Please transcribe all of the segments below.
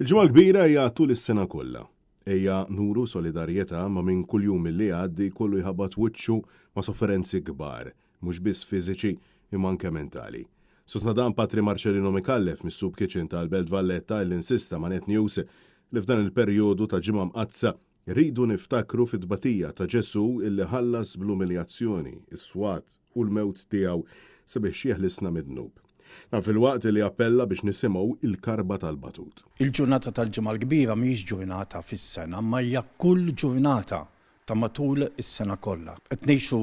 Il-ġimgħa kbira hija tul is-sena kollha. Ejja nuru solidarjetà ma' minn kuljum milli għaddi kollu jħabbat wiċċu ma' sofferenzi kbar, mhux biss fiżiċi imma anke mentali. Susna dan Patri Marcellino Mikallef mis-Soup Kitchen tal-Belt Valletta l-insista ma' Net News li f'dan il-perjodu ta' ġimgħa mqazza rridu niftakru fit-tbatija ta' Ġesu illi ħallas bl-umiljazzjoni, is-swat u l-mewt tiegħu sabiex jeħlisna mid-dnub. Fil-waqt li appella biex nisimgħu il-karba tal-batut. Il-ġurnata tal-ġimgħa l-kbira mhijiex ġurnata fis-sena, ma hija kull ġurnata ta' matul is-sena kollha. Qed ngħixu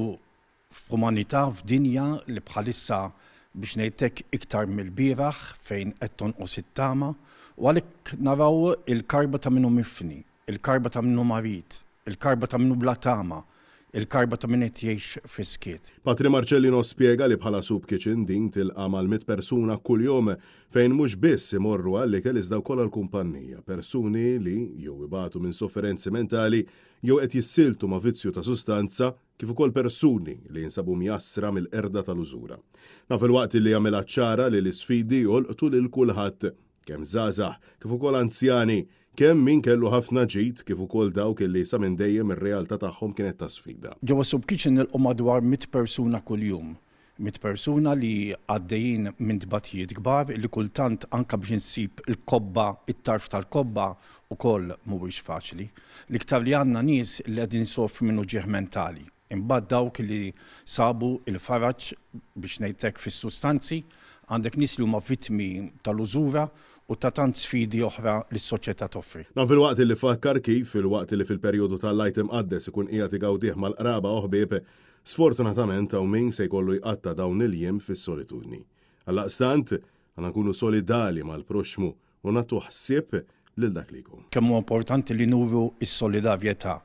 f'umanità f'dinja li bħalissa biex ngħidlek iktar mill-bieraħ fejn qed tonqos it-tama u għalhekk naraw il-karba ta' minnu mifni, il-karba ta' minnu marit, il-karba ta' minnu bla tama, il-karba ta' min qed jgħix fiskiet. Patri Marcellino spjega li bħala Soup Kitchen din tilqa' mal-100 persuna kuljum fejn mhux biss imorru għall-ikel iżda wkoll għall-kumpanija, persuni li jew ibatu minn sofferenzi mentali jew qed jissiltu ma' vizzju ta' sustanza kif ukoll persuni li jinsabu mjassra mill-qerda tal-użura. Fil-waqt li jagħmilha ċara li l-isfidi jolqtu lil kulħadd kemm żgħażagħ kif ukoll anzjani, kemm min kellu ħafna ġid kif ukoll dawk illi sa minn dejjem ir-realtà tagħhom kienet ta' sfida. Ġewwa Soup Kitchen nilqgħu madwar 100 persuna kuljum. 100 persuna li għaddejjin minn tbatijiet kbar li kultant anke biex insib il-kobba, it-tarf tal-kobba ukoll mhuwiex faċli. L-iktar li għandna nies li qegħdin sofru minnu ġieħ mentali. Imbagħad dawk li sabu il-faraġġ biex ngħidlek fis-sustanzi, għandek nies li huma vittmi tal-użura u ta' tant sfidi oħra li s-soċjetà toffri. Fil-waqt li fakkar kif fil-waqt li fil-perjodu tal-lajtem qaddes ikun qiegħed igawdih mal-qraba u ħbieb, sfortunatament hawn min se jkollu jqatta' dawn il-jiem fis-solitudni. Għaldaqstant għandna nkunu solidali mal-proxmu u nagħtu ħsieb lil dak li jkun. Kemm huwa importanti li nuru s-solidarjetà.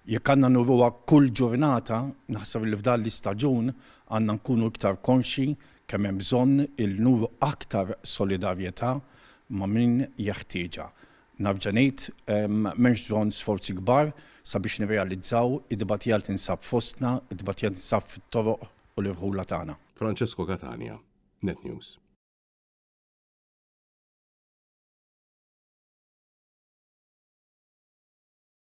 Jekk għandna nuruha kull ġurnata, naħseb li f'dan l-istaġun għandna nkunu iktar konxi kemm hemm bżonn il-nuru aktar solidarjetà ma' min jeħtieġha. Narġa' ngħid m'hemmx bżonn sforzi kbar sabiex nirrealizzaw id-dibatija li tinsab fostna, id-dibatija tinsab fit-toroq u l-irħula tagħna. Francesco Catania, Net News.